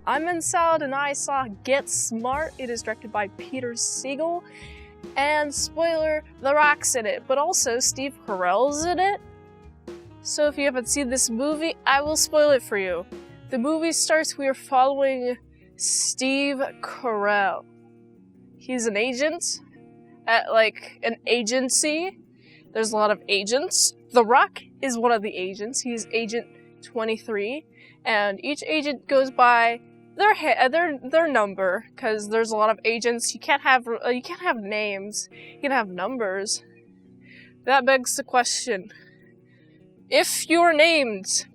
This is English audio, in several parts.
I'm in Salad and I saw Get Smart. It is directed by Peter Siegel. And spoiler, The Rock's in it, but also Steve Carell's in it. So if you haven't seen this movie, I will spoil it for you. The movie starts, we are following Steve Carell. He's an agent at like an agency. There's a lot of agents. The Rock is one of the agents. He's Agent 23, and each agent goes by their number, because there's a lot of agents. You can't have names. You can have numbers. That begs the question: if you're named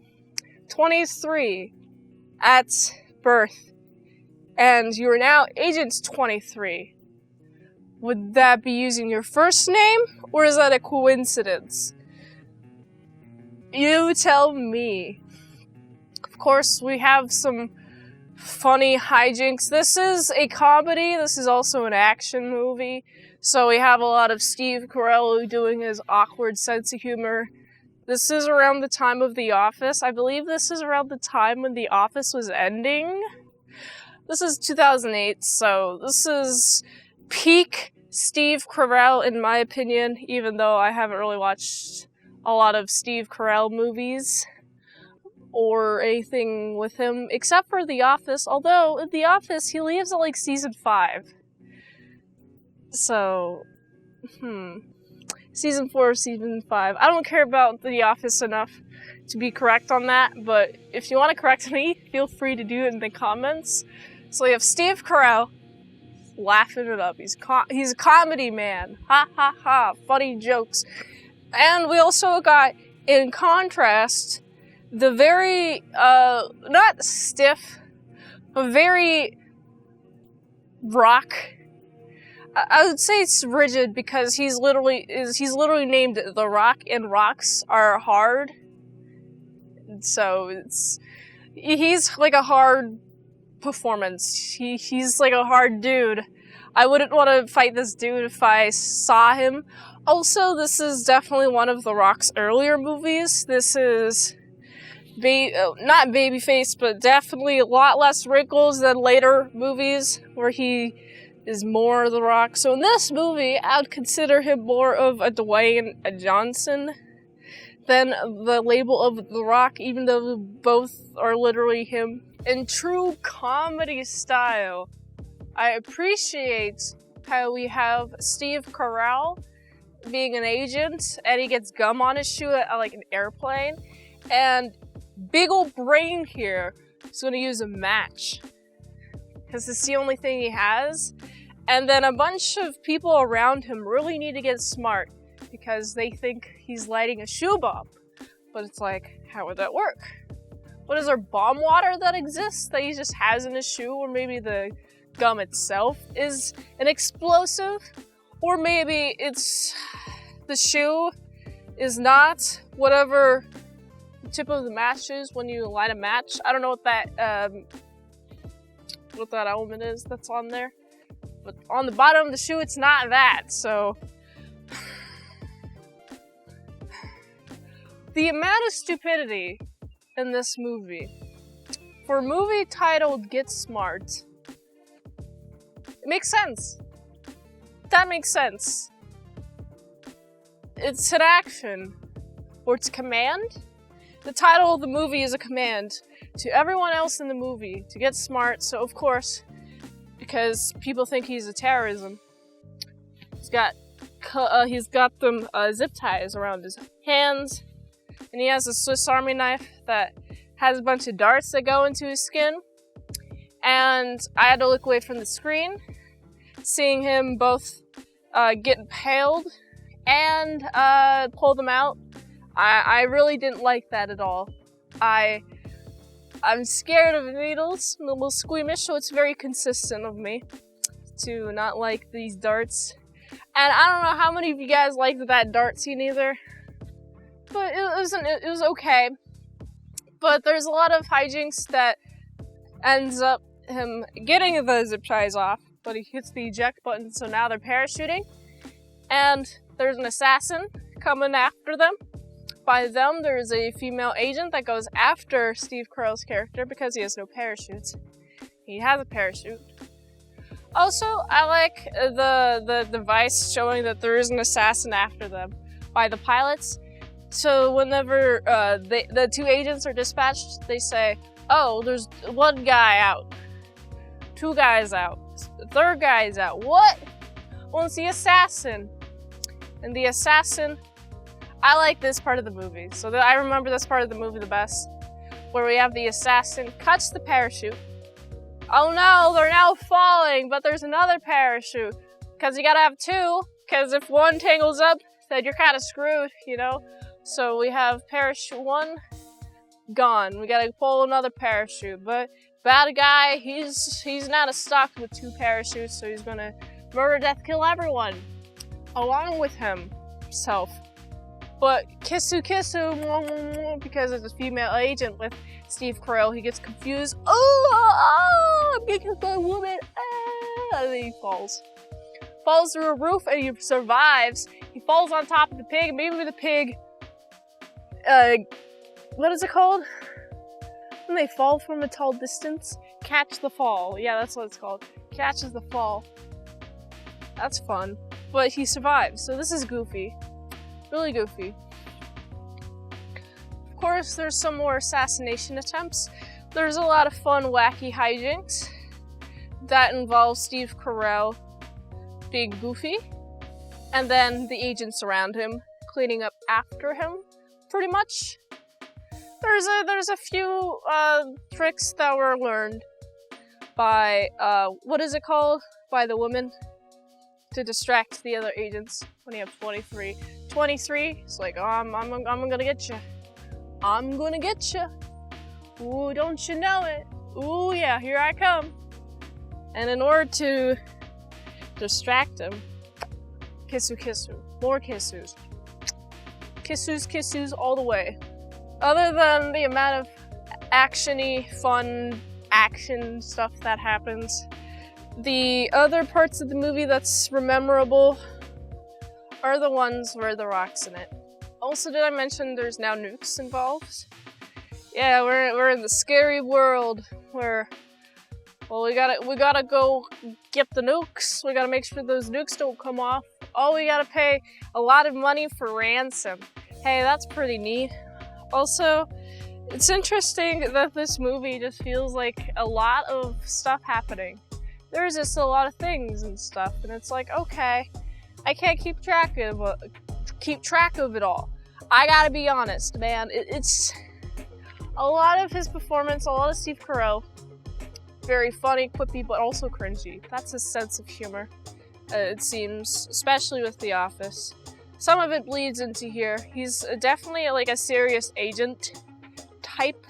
23 at birth, and you're now Agent 23, would that be using your first name, or is that a coincidence? You tell me. Of course, we have some funny hijinks. This is a comedy. This is also an action movie. So we have a lot of Steve Carell doing his awkward sense of humor. This is around the time of The Office. I believe this is around the time when The Office was ending. This is 2008, so this is peak Steve Carell in my opinion, even though I haven't really watched a lot of Steve Carell movies or anything with him, except for The Office, although in The Office he leaves at like season 5. So, season 4, season 5. I don't care about The Office enough to be correct on that, but if you want to correct me, feel free to do it in the comments. So we have Steve Carell laughing it up. He's a comedy man. Ha ha ha. Funny jokes. And we also got, in contrast, the very, not stiff, but very Rock. I would say it's rigid because he's literally named The Rock, and rocks are hard. So he's like a hard performance. He's like a hard dude. I wouldn't want to fight this dude if I saw him. Also, this is definitely one of The Rock's earlier movies. This is not babyface, but definitely a lot less wrinkles than later movies where he is more The Rock. So in this movie, I would consider him more of a Dwayne Johnson than the label of The Rock, even though both are literally him. In true comedy style, I appreciate how we have Steve Carell being an agent, and he gets gum on his shoe at like an airplane, and big ol' brain here is going to use a match because it's the only thing he has. And then a bunch of people around him really need to get smart because they think he's lighting a shoe bomb. But it's like, how would that work? What, is there bomb water that exists that he just has in his shoe? Or maybe the gum itself is an explosive? Or maybe it's the shoe is not whatever the tip of the match is when you light a match. I don't know what that element is that's on there. But on the bottom of the shoe, it's not that, so... The amount of stupidity in this movie, for a movie titled Get Smart, it makes sense. That makes sense. It's an action, or it's a command. The title of the movie is a command to everyone else in the movie to get smart, so of course, because people think he's a terrorism, he's got them zip ties around his hands, and he has a Swiss Army knife that has a bunch of darts that go into his skin. And I had to look away from the screen, seeing him both get impaled and pull them out. I really didn't like that at all. I'm scared of needles. I'm a little squeamish, so it's very consistent of me to not like these darts. And I don't know how many of you guys liked that dart scene either, but it was okay. But there's a lot of hijinks that ends up him getting the zip ties off, but he hits the eject button, so now they're parachuting. And there's an assassin coming after them. By them, there's a female agent that goes after Steve Carell's character because he has no parachutes. He has a parachute. Also, I like the device showing that there is an assassin after them by the pilots. So whenever the two agents are dispatched, they say, oh, there's one guy out, two guys out, the third guy is out. What? Well, it's the assassin. And the assassin, I like this part of the movie. So I remember this part of the movie the best, where we have the assassin cuts the parachute. Oh no, they're now falling, but there's another parachute. Because you gotta have two, because if one tangles up, then you're kind of screwed, you know? So we have parachute one, gone. We gotta pull another parachute. But bad guy, he's not stuck with two parachutes, so he's gonna murder, death, kill everyone. Along with himself. But kissu, because it's a female agent with Steve Carell, he gets confused. Oh, I'm getting by a woman. And then he falls. Falls through a roof and he survives. He falls on top of the pig. Maybe the pig, what is it called? When they fall from a tall distance? Catch the fall. Yeah, that's what it's called. Catches the fall. That's fun. But he survives, so this is goofy. Really goofy. Of course, there's some more assassination attempts. There's a lot of fun, wacky hijinks that involve Steve Carell being goofy, and then the agents around him cleaning up after him, pretty much. There's a few tricks that were learned by, what is it called? By the woman to distract the other agents when you have 23. 23, it's like, oh, I'm gonna get you. I'm gonna get you. Ooh, don't you know it? Ooh, yeah, here I come. And in order to distract him, kissu, more kissus. Kissus all the way. Other than the amount of action-y, fun action stuff that happens, the other parts of the movie that's memorable are the ones where the Rock's in it. Also, did I mention there's now nukes involved? Yeah, we're in the scary world where, well, we gotta go get the nukes. We gotta make sure those nukes don't come off. Oh, we gotta pay a lot of money for ransom. Hey, that's pretty neat. Also, it's interesting that this movie just feels like a lot of stuff happening. There's just a lot of things and stuff, and it's like, okay, I can't keep track of it all. I gotta be honest, man. It's a lot of his performance, a lot of Steve Carell, very funny, quippy, but also cringy. That's his sense of humor, it seems, especially with The Office. Some of it bleeds into here. He's definitely like a serious agent type,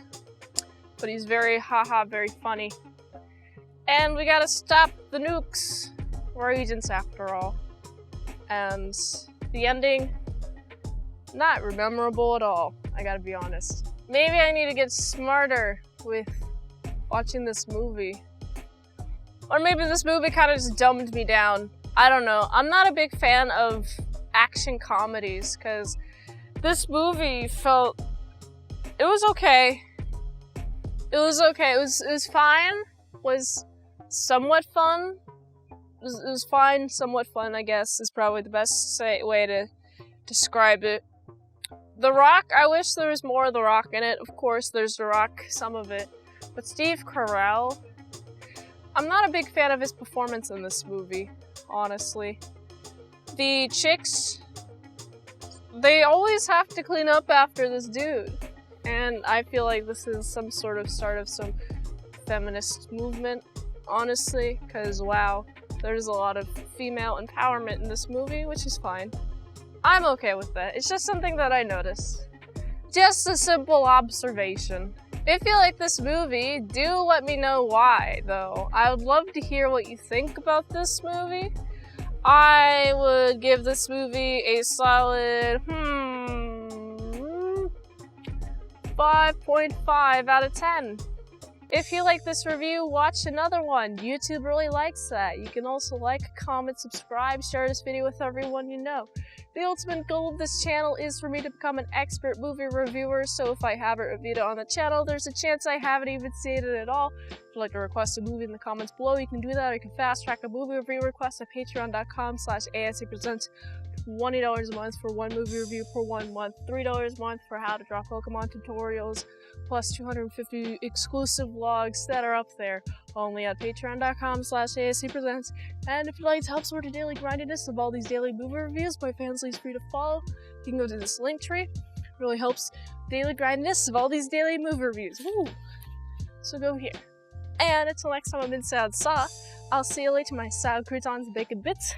but he's very haha, very funny. And we gotta stop the nukes. We're agents after all. And the ending, not memorable at all, I gotta be honest. Maybe I need to get smarter with watching this movie. Or maybe this movie kind of just dumbed me down. I don't know. I'm not a big fan of action comedies, because this movie felt, it was okay. It was okay. It was fine. It was somewhat fun. It was fine, somewhat fun, I guess, is probably the best way to describe it. The Rock, I wish there was more of The Rock in it. Of course, there's The Rock, some of it. But Steve Carell, I'm not a big fan of his performance in this movie, honestly. The chicks, they always have to clean up after this dude. And I feel like this is some sort of start of some feminist movement, honestly, because wow, there's a lot of female empowerment in this movie, which is fine. I'm okay with that. It's just something that I noticed. Just a simple observation. If you like this movie, do let me know why, though. I would love to hear what you think about this movie. I would give this movie a solid, 5.5 out of 10. If you like this review, watch another one. YouTube really likes that. You can also like, comment, subscribe, share this video with everyone you know. The ultimate goal of this channel is for me to become an expert movie reviewer, so if I haven't reviewed it on the channel, there's a chance I haven't even seen it at all. you'd like to request a movie in the comments below, you can do that. Or you can fast track a movie review request at patreon.com/ASCpresents. $20 a month for one movie review per 1 month, $3 a month for how to draw Pokemon tutorials, plus 250 exclusive vlogs that are up there only at patreon.com/ASCpresents. And if you'd like to help support the daily grindiness of all these daily movie reviews, my fans least free to follow, you can go to this link tree. It really helps daily grindiness of all these daily movie reviews. Woo! So go here. And until next time, I'm Mint Salad Saw. I'll see you later, my salad croutons, bacon bits.